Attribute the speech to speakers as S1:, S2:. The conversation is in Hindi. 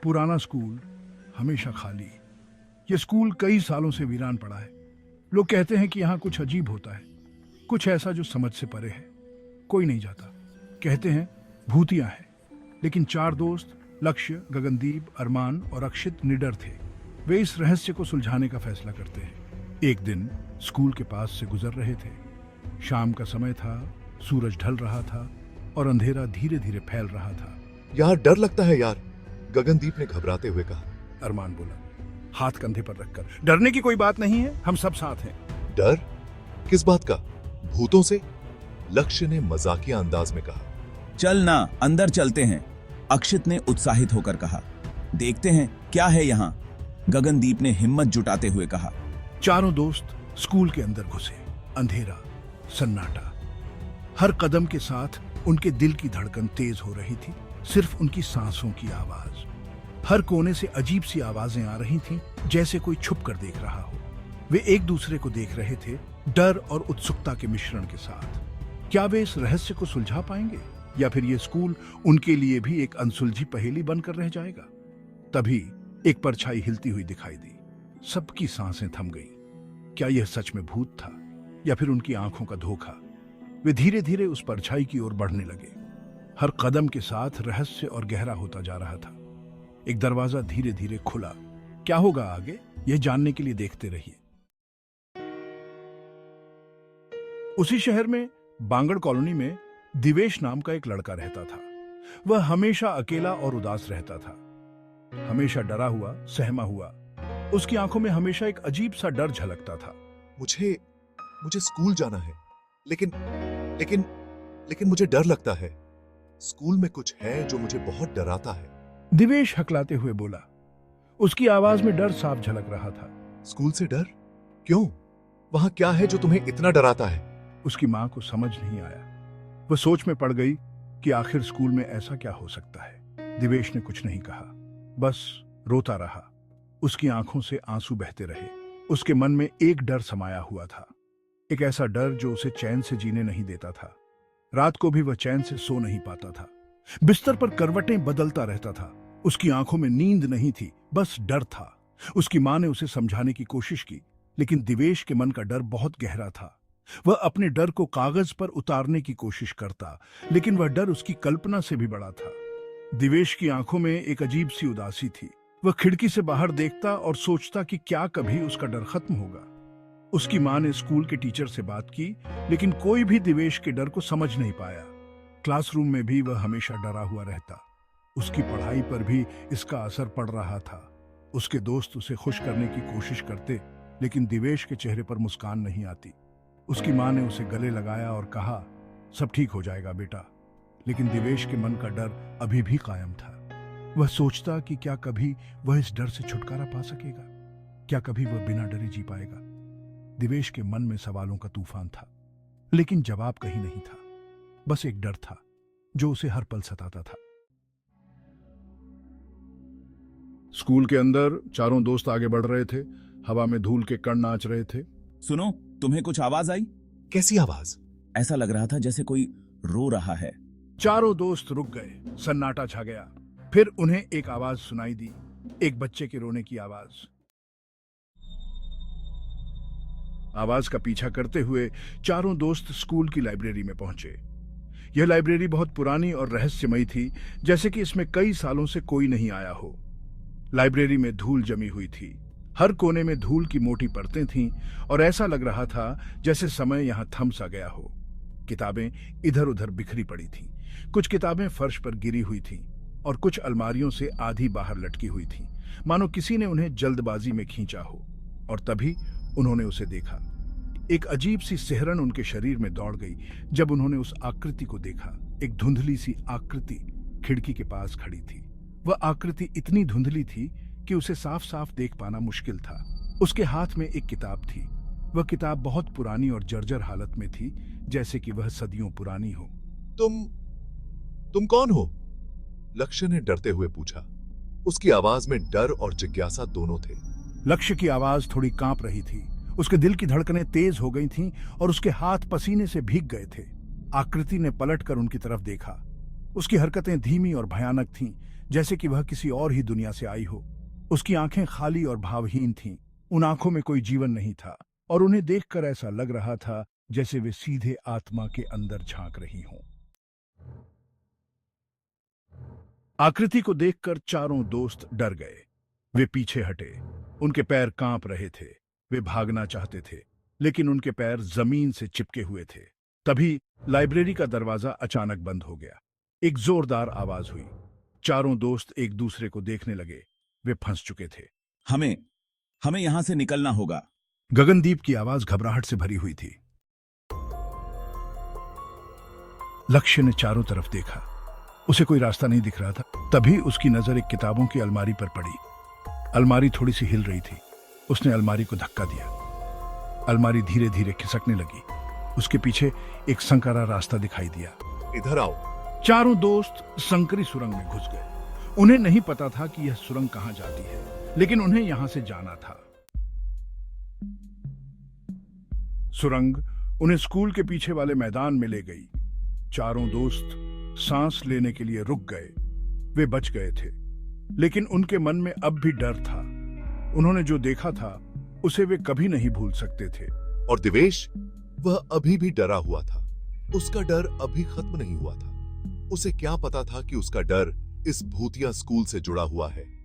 S1: पुराना स्कूल हमेशा खाली। ये स्कूल कई सालों से वीरान पड़ा है। लोग कहते हैं कि यहाँ कुछ अजीब होता है, कुछ ऐसा जो समझ से परे है। कोई नहीं जाता। कहते हैं भूतियां हैं। लेकिन चार दोस्त लक्ष्य, गगनदीप, अरमान और अक्षित निडर थे। वे इस रहस्य को सुलझाने का फैसला करते हैं। एक दिन स्कूल के पास से गुजर रहे थे। शाम का समय था, सूरज ढल रहा था और अंधेरा धीरे धीरे फैल रहा था।
S2: यार डर लगता है यार, गगनदीप ने घबराते हुए कहा।
S1: अरमान बोला, हाथ कंधे पर रखकर। डरने की कोई बात नहीं है, हम सब साथ हैं।
S2: डर? किस बात का? भूतों से? लक्ष्य ने मजाकिया अंदाज में कहा।
S3: चल ना, अंदर चलते हैं, अक्षित ने उत्साहित होकर कहा। देखते हैं क्या है यहाँ, गगनदीप ने हिम्मत जुटाते हुए कहा।
S1: चारों दोस्त स्कूल के अंदर घुसे। अंधेरा, सन्नाटा। हर कदम के साथ उनके दिल की धड़कन तेज हो रही थी। सिर्फ उनकी सांसों की आवाज। हर कोने से अजीब सी आवाजें आ रही थीं, जैसे कोई छुप कर देख रहा हो। वे एक दूसरे को देख रहे थे, डर और उत्सुकता के मिश्रण के साथ। क्या वे इस रहस्य को सुलझा पाएंगे, या फिर ये स्कूल उनके लिए भी एक अनसुलझी पहेली बनकर रह जाएगा? तभी एक परछाई हिलती हुई दिखाई दी। सबकी सांसें थम गईं। क्या यह सच में भूत था, या फिर उनकी आंखों का धोखा? वे धीरे धीरे उस परछाई की ओर बढ़ने लगे। हर कदम के साथ रहस्य और गहरा होता जा रहा था। एक दरवाजा धीरे धीरे खुला। क्या होगा आगे, यह जानने के लिए देखते रहिए। उसी शहर में बांगड़ कॉलोनी में दिवेश नाम का एक लड़का रहता था। वह हमेशा अकेला और उदास रहता था, हमेशा डरा हुआ, सहमा हुआ। उसकी आंखों में हमेशा एक अजीब सा डर झलकता था।
S2: मुझे स्कूल जाना है, लेकिन लेकिन लेकिन मुझे डर लगता है। स्कूल में कुछ है जो मुझे बहुत डराता है।
S1: दिवेश हकलाते हुए बोला। उसकी आवाज में डर साफ झलक रहा था।
S2: स्कूल से डर? क्यों? वहां क्या है जो तुम्हें इतना डराता है?
S1: उसकी मां को समझ नहीं आया। वह सोच में पड़ गई कि आखिर स्कूल में ऐसा क्या हो सकता है। दिवेश ने कुछ नहीं कहा, बस रोता रहा। उसकी आंखों से आंसू बहते रहे। उसके मन में एक डर समाया हुआ था, एक ऐसा डर जो उसे चैन से जीने नहीं देता था। रात को भी वह चैन से सो नहीं पाता था। बिस्तर पर करवटें बदलता रहता था। उसकी आंखों में नींद नहीं थी, बस डर था। उसकी मां ने उसे समझाने की कोशिश की, लेकिन दिवेश के मन का डर बहुत गहरा था। वह अपने डर को कागज पर उतारने की कोशिश करता, लेकिन वह डर उसकी कल्पना से भी बड़ा था। दिवेश की आंखों में एक अजीब सी उदासी थी। वह खिड़की से बाहर देखता और सोचता कि क्या कभी उसका डर खत्म होगा। उसकी मां ने स्कूल के टीचर से बात की, लेकिन कोई भी दिवेश के डर को समझ नहीं पाया। क्लासरूम में भी वह हमेशा डरा हुआ रहता। उसकी पढ़ाई पर भी इसका असर पड़ रहा था। उसके दोस्त उसे खुश करने की कोशिश करते, लेकिन दिवेश के चेहरे पर मुस्कान नहीं आती। उसकी मां ने उसे गले लगाया और कहा, सब ठीक हो जाएगा बेटा। लेकिन दिवेश के मन का डर अभी भी कायम था। वह सोचता कि क्या कभी वह इस डर से छुटकारा पा सकेगा, क्या कभी वह बिना डरे जी पाएगा। दिवेश के मन में सवालों का तूफान था, लेकिन जवाब कहीं नहीं था। बस एक डर था जो उसे हर पल सताता था। स्कूल के अंदर चारों दोस्त आगे बढ़ रहे थे। हवा में धूल के कण नाच रहे थे।
S3: सुनो, तुम्हें कुछ आवाज आई?
S2: कैसी आवाज?
S3: ऐसा लग रहा था जैसे कोई रो रहा है।
S1: चारों दोस्त रुक गए। सन्नाटा छा गया। फिर उन्हें एक आवाज सुनाई दी, एक बच्चे के रोने की आवाज। आवाज का पीछा करते हुए चारों दोस्त स्कूल की लाइब्रेरी में पहुंचे। यह लाइब्रेरी बहुत पुरानी और रहस्यमयी थी, जैसे कि इसमें कई सालों से कोई नहीं आया हो। लाइब्रेरी में धूल जमी हुई थी। हर कोने में धूल की मोटी परतें थीं और ऐसा लग रहा था जैसे समय यहां थम सा गया हो। किताबें इधर उधर बिखरी पड़ी थीं। कुछ किताबें फर्श पर गिरी हुई थीं और कुछ अलमारियों से आधी बाहर लटकी हुई थीं, मानो किसी ने उन्हें जल्दबाजी में खींचा हो। और तभी उन्होंने उसे देखा। एक अजीब सी सिहरन उनके शरीर में दौड़ गई जब उन्होंने उस आकृति को देखा। एक धुंधली सी आकृति खिड़की के पास खड़ी थी। वह आकृति इतनी धुंधली थी कि उसे साफ साफ देख पाना मुश्किल था। उसके हाथ में एक किताब थी। वह किताब बहुत पुरानी और जर्जर हालत में थी, जैसे कि वह सदियों पुरानी हो।
S2: तुम कौन हो? लक्ष्य ने डरते हुए पूछा। उसकी आवाज में डर और जिज्ञासा दोनों थे।
S1: लक्ष्य की आवाज थोड़ी कांप रही थी। उसके दिल की धड़कनें तेज हो गई थीं और उसके हाथ पसीने से भीग गए थे। आकृति ने पलटकर उनकी तरफ देखा। उसकी हरकतें धीमी और भयानक थीं, जैसे कि वह किसी और ही दुनिया से आई हो। उसकी आंखें खाली और भावहीन थीं। उन आंखों में कोई जीवन नहीं था और उन्हें देखकर ऐसा लग रहा था जैसे वे सीधे आत्मा के अंदर झांक रही हों। आकृति को देखकर चारों दोस्त डर गए। वे पीछे हटे। उनके पैर कांप रहे थे। वे भागना चाहते थे, लेकिन उनके पैर जमीन से चिपके हुए थे। तभी लाइब्रेरी का दरवाजा अचानक बंद हो गया। एक जोरदार आवाज हुई। चारों दोस्त एक दूसरे को देखने लगे। वे फंस चुके थे।
S3: हमें यहां से निकलना होगा।
S1: गगनदीप की आवाज घबराहट से भरी हुई थी। लक्ष्य ने चारों तरफ देखा। उसे कोई रास्ता नहीं दिख रहा था। तभी उसकी नजर एक किताबों की अलमारी पर पड़ी। अलमारी थोड़ी सी हिल रही थी। उसने अलमारी को धक्का दिया। अलमारी धीरे धीरे खिसकने लगी। उसके पीछे एक संकरा रास्ता दिखाई दिया।
S2: इधर आओ।
S1: चारों दोस्त संकरी सुरंग में घुस गए। उन्हें नहीं पता था कि यह सुरंग कहां जाती है, लेकिन उन्हें यहां से जाना था। सुरंग उन्हें स्कूल के पीछे वाले मैदान में ले गई। चारों दोस्त सांस लेने के लिए रुक गए। वे बच गए थे, लेकिन उनके मन में अब भी डर था। उन्होंने जो देखा था उसे वे कभी नहीं भूल सकते थे।
S2: और दिवेश, वह अभी भी डरा हुआ था। उसका डर अभी खत्म नहीं हुआ था। उसे क्या पता था कि उसका डर इस भूतिया स्कूल से जुड़ा हुआ है।